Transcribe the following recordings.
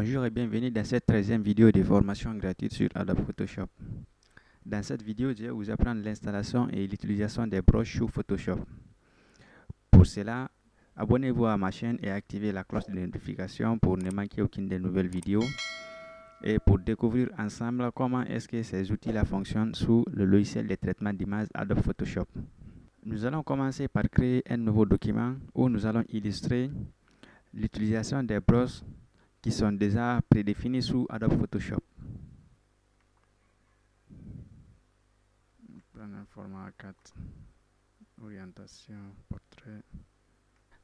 Bonjour et bienvenue dans cette 13e vidéo de formation gratuite sur Adobe Photoshop. Dans cette vidéo, je vais vous apprendre l'installation et l'utilisation des brushes sous Photoshop. Pour cela, abonnez-vous à ma chaîne et activez la cloche de notification pour ne manquer aucune des nouvelles vidéos et pour découvrir ensemble comment est-ce que ces outils-là fonctionnent sous le logiciel de traitement d'images Adobe Photoshop. Nous allons commencer par créer un nouveau document où nous allons illustrer l'utilisation des brushes qui sont déjà prédéfinis sous Adobe Photoshop. Prendre un format A4, orientation, portrait.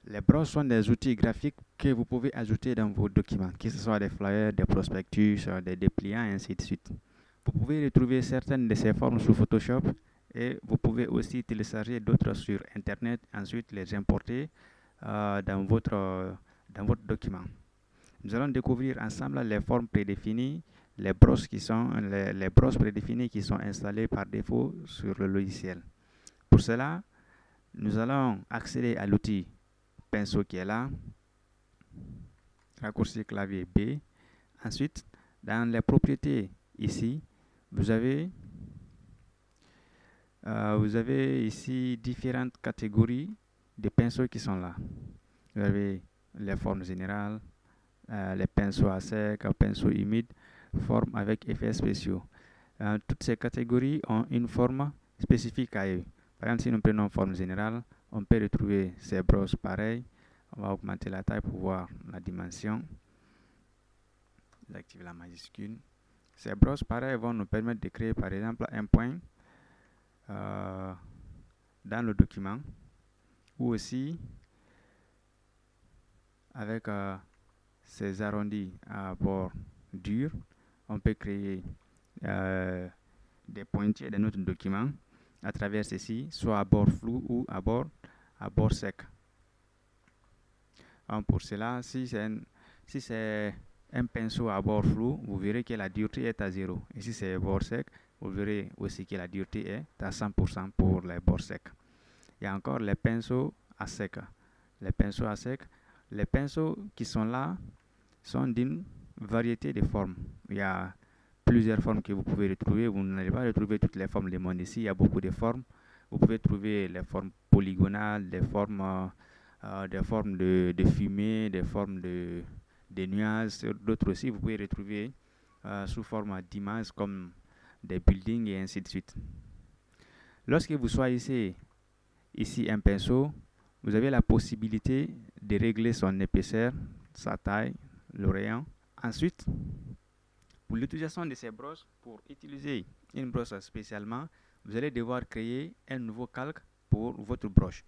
Les brushes sont des outils graphiques que vous pouvez ajouter dans vos documents, que ce soit des flyers, des prospectus, des dépliants, et ainsi de suite. Vous pouvez retrouver certaines de ces formes sous Photoshop et vous pouvez aussi télécharger d'autres sur Internet, ensuite les importer dans votre document. Nous allons découvrir ensemble les formes prédéfinies, les brushes prédéfinies qui sont installées par défaut sur le logiciel. Pour cela, nous allons accéder à l'outil pinceau qui est là, raccourci clavier B. Ensuite, dans les propriétés ici, vous avez ici différentes catégories de pinceaux qui sont là. Vous avez les formes générales, les pinceaux à sec, pinceaux humides, formes avec effets spéciaux. Toutes ces catégories ont une forme spécifique à eux. Par exemple, si nous prenons forme générale, on peut retrouver ces brosses pareilles. On va augmenter la taille pour voir la dimension. J'active la majuscule. Ces brosses pareilles vont nous permettre de créer par exemple un point dans le document, ou aussi avec ces arrondis à bord dur, on peut créer des pointillés dans notre document à travers ceci, soit à bord flou ou à bord sec. Pour cela, si c'est un pinceau à bord flou, vous verrez que la dureté est à 0. Et si c'est bord sec, vous verrez aussi que la dureté est à 100% pour les bords secs. Il y a encore les pinceaux à sec. Les pinceaux qui sont là sont d'une variété de formes. Il y a plusieurs formes que vous pouvez retrouver. Vous n'allez pas retrouver toutes les formes du monde ici. Il y a beaucoup de formes. Vous pouvez trouver les formes polygonales, des formes de fumée, des formes de nuages. D'autres aussi, vous pouvez retrouver sous forme d'images comme des buildings et ainsi de suite. Lorsque vous choisissez ici un pinceau, vous avez la possibilité de régler son épaisseur, sa taille, le rayon. Ensuite, pour l'utilisation de ces brosses, pour utiliser une brosse spécialement, vous allez devoir créer un nouveau calque pour votre broche.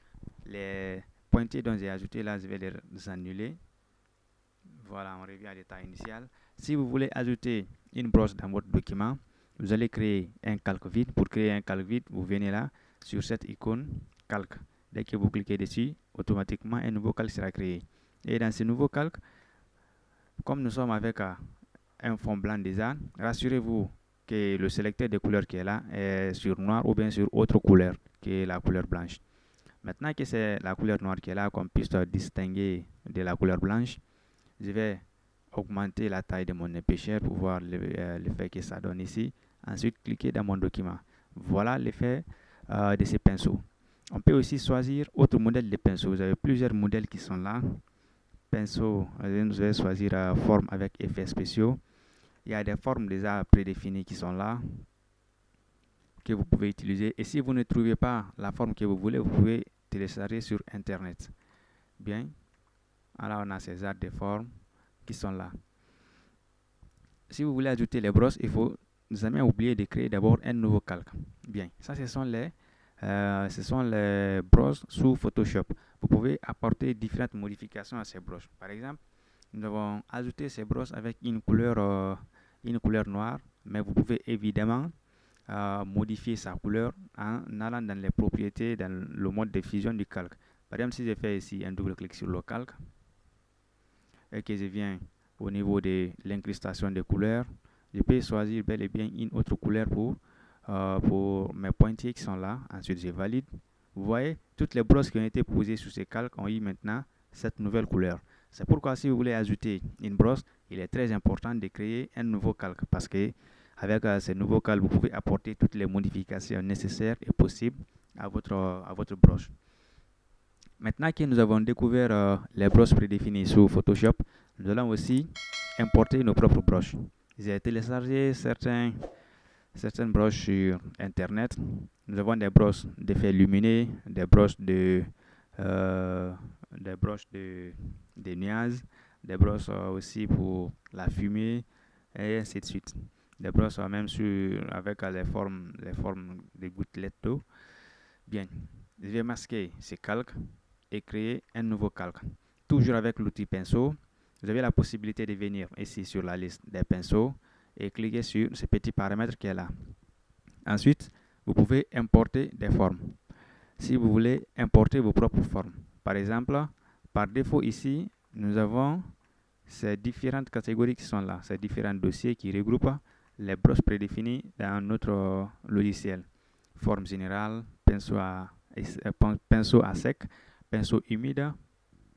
Les pointillés dont j'ai ajouté là, je vais les annuler. Voilà, on revient à l'état initial. Si vous voulez ajouter une brosse dans votre document, vous allez créer un calque vide. Pour créer un calque vide, vous venez là sur cette icône calque. Dès que vous cliquez dessus, automatiquement un nouveau calque sera créé. Et dans ce nouveau calque, comme nous sommes avec un fond blanc déjà, rassurez-vous que le sélecteur de couleurs qui est là est sur noir ou bien sur autre couleur que la couleur blanche. Maintenant que c'est la couleur noire qui est là, qu'on puisse distinguer de la couleur blanche, je vais augmenter la taille de mon épaisseur pour voir l'effet que ça donne ici. Ensuite, cliquez dans mon document. Voilà l'effet de ces pinceaux. On peut aussi choisir autre modèle de pinceau. Vous avez plusieurs modèles qui sont là. Pinceau, vous allez choisir forme avec effets spéciaux. Il y a des formes déjà prédéfinies qui sont là, que vous pouvez utiliser. Et si vous ne trouvez pas la forme que vous voulez, vous pouvez télécharger sur Internet. Bien. Alors, on a ces arts de formes qui sont là. Si vous voulez ajouter les brosses, il faut jamais oublier de créer d'abord un nouveau calque. Bien. Ça, ce sont les brosses sous Photoshop. Vous pouvez apporter différentes modifications à ces brosses. Par exemple, nous avons ajouté ces brosses avec une couleur noire, mais vous pouvez évidemment modifier sa couleur en allant dans les propriétés, dans le mode de fusion du calque. Par exemple, si je fais ici un double clic sur le calque et que je viens au niveau de l'incrustation des couleurs, je peux choisir bel et bien une autre couleur pour mes pointillés qui sont là. Ensuite, je valide. Vous voyez, toutes les brosses qui ont été posées sur ces calques ont eu maintenant cette nouvelle couleur. C'est pourquoi si vous voulez ajouter une brosse, il est très important de créer un nouveau calque parce que avec ce nouveau calque, vous pouvez apporter toutes les modifications nécessaires et possibles à votre broche. Maintenant que nous avons découvert les broches prédéfinies sous Photoshop, nous allons aussi importer nos propres broches. J'ai téléchargé certaines broches sur Internet. Nous avons des broches d'effets lumineux, euh, des broches de nuages, des broches aussi pour la fumée et ainsi de suite. Des broches même avec les formes de gouttelettes d'eau. Bien, je vais masquer ces calques et créer un nouveau calque. Toujours avec l'outil pinceau, vous avez la possibilité de venir ici sur la liste des pinceaux et cliquer sur ce petit paramètre qui est là. Ensuite, vous pouvez importer des formes. Si vous voulez importer vos propres formes. Par exemple, par défaut ici, nous avons ces différentes catégories qui sont là, ces différents dossiers qui regroupent les brosses prédéfinies dans notre logiciel. Forme générale, pinceau à sec, pinceau humide,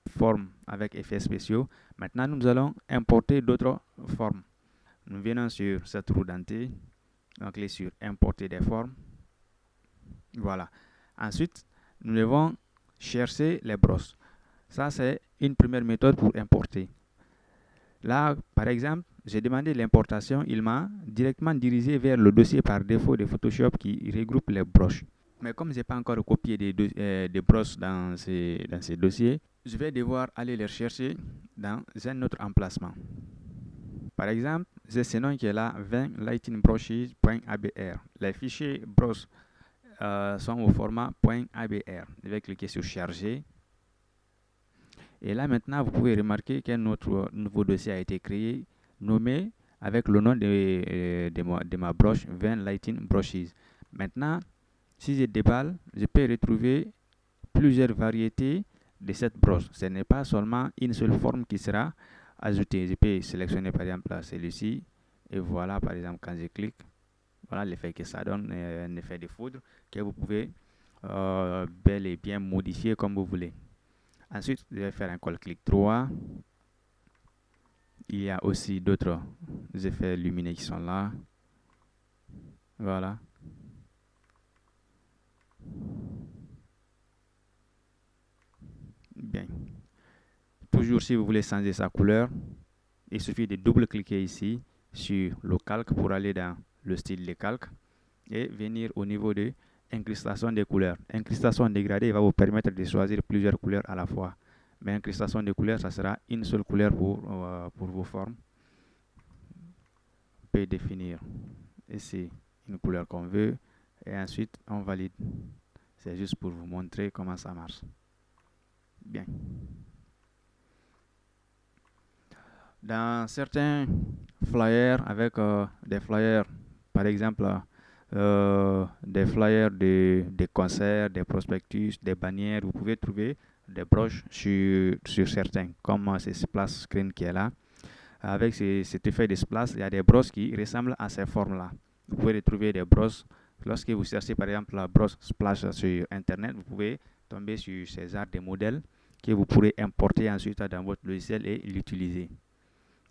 forme avec effets spéciaux. Maintenant, nous allons importer d'autres formes. Nous venons sur cette roue dentée, on clique sur importer des formes. Voilà. Ensuite, nous devons chercher les brosses. Ça, c'est une première méthode pour importer. Là, par exemple, j'ai demandé l'importation. Il m'a directement dirigé vers le dossier par défaut de Photoshop qui regroupe les broches. Mais comme je n'ai pas encore copié des brosses dans ces dossiers, je vais devoir aller les chercher dans un autre emplacement. Par exemple, j'ai ce nom qui est là, 20 lightingbrushes.abr. Les fichiers brosses sont au format .abr. Je vais cliquer sur charger. Et là maintenant, vous pouvez remarquer qu'un autre nouveau dossier a été créé, nommé avec le nom de ma broche 20 Lighting Brushes. Maintenant, si je déballe, je peux retrouver plusieurs variétés de cette broche. Ce n'est pas seulement une seule forme qui sera ajoutée. Je peux sélectionner par exemple celui-ci. Et voilà, par exemple, quand je clique, voilà l'effet que ça donne, un effet de foudre que vous pouvez bel et bien modifier comme vous voulez. Ensuite, je vais faire un clic droit. Il y a aussi d'autres effets lumineux qui sont là. Voilà. Bien. Toujours, si vous voulez changer sa couleur, il suffit de double-cliquer ici sur le calque pour aller dans le style de calque et venir au niveau de incrustation des couleurs. Incrustation dégradée va vous permettre de choisir plusieurs couleurs à la fois. Mais incrustation de couleurs, ça sera une seule couleur pour vos formes. On peut définir ici une couleur qu'on veut et ensuite on valide. C'est juste pour vous montrer comment ça marche. Bien. Dans certains flyers, avec des flyers, par exemple, des flyers de concerts, des prospectus, des bannières, vous pouvez trouver des broches sur certains, comme ce splash screen qui est là. Avec cet effet de splash, il y a des brosses qui ressemblent à ces formes-là. Vous pouvez retrouver des brosses. Lorsque vous cherchez par exemple la brosse splash sur Internet, vous pouvez tomber sur ces genres de modèles que vous pourrez importer ensuite dans votre logiciel et l'utiliser.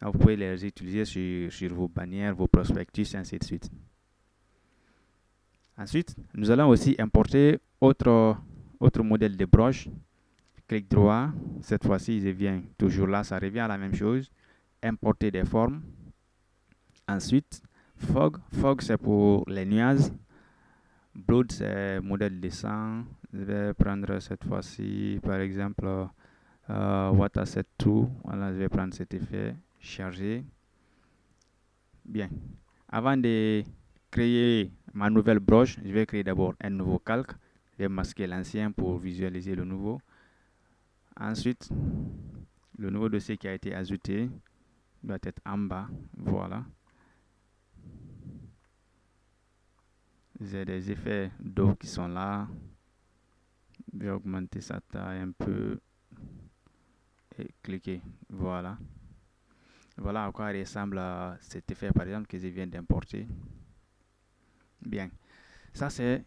Vous pouvez les utiliser sur vos bannières, vos prospectus, et ainsi de suite. Ensuite, nous allons aussi importer autre modèle de broche. Clic droit. Cette fois-ci, je viens toujours là, ça revient à la même chose. Importer des formes. Ensuite, fog. Fog, c'est pour les nuages. Blood, c'est modèle de sang. Je vais prendre cette fois-ci, par exemple, Water Set 2. Voilà, je vais prendre cet effet. Charger. Bien. Avant de créer ma nouvelle broche, je vais créer d'abord un nouveau calque. Je vais masquer l'ancien pour visualiser le nouveau. Ensuite, le nouveau dossier qui a été ajouté doit être en bas. Voilà. J'ai des effets d'eau qui sont là. Je vais augmenter sa taille un peu et cliquer. Voilà. Voilà à quoi ressemble cet effet, par exemple, que je viens d'importer. Bien. Ça, c'était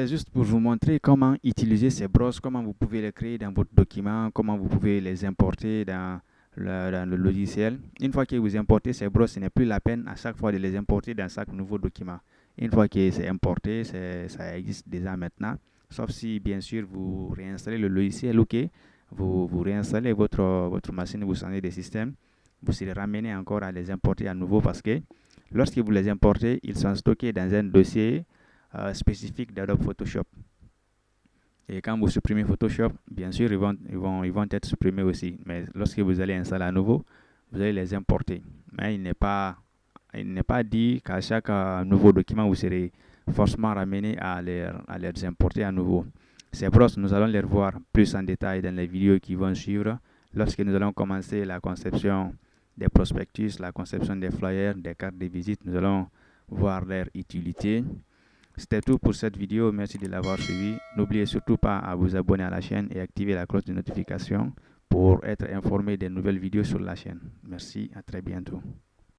juste pour vous montrer comment utiliser ces brosses, comment vous pouvez les créer dans votre document, comment vous pouvez les importer dans dans le logiciel. Une fois que vous importez ces brosses, ce n'est plus la peine à chaque fois de les importer dans chaque nouveau document. Une fois que c'est importé, ça existe déjà maintenant. Sauf si, bien sûr, vous réinstallez le logiciel, ok, vous réinstallez votre machine, vous changez de système, vous serez ramené encore à les importer à nouveau parce que lorsque vous les importez, ils sont stockés dans un dossier spécifique d'Adobe Photoshop. Et quand vous supprimez Photoshop, bien sûr, ils vont être supprimés aussi. Mais lorsque vous allez installer à nouveau, vous allez les importer. Mais il n'est pas dit qu'à chaque nouveau document, vous serez forcément ramené à les importer à nouveau. Ces brosses, nous allons les revoir plus en détail dans les vidéos qui vont suivre lorsque nous allons commencer la conception des prospectus, la conception des flyers, des cartes de visite. Nous allons voir leur utilité. C'était tout pour cette vidéo. Merci de l'avoir suivi. N'oubliez surtout pas à vous abonner à la chaîne et activer la cloche de notification pour être informé des nouvelles vidéos sur la chaîne. Merci, à très bientôt.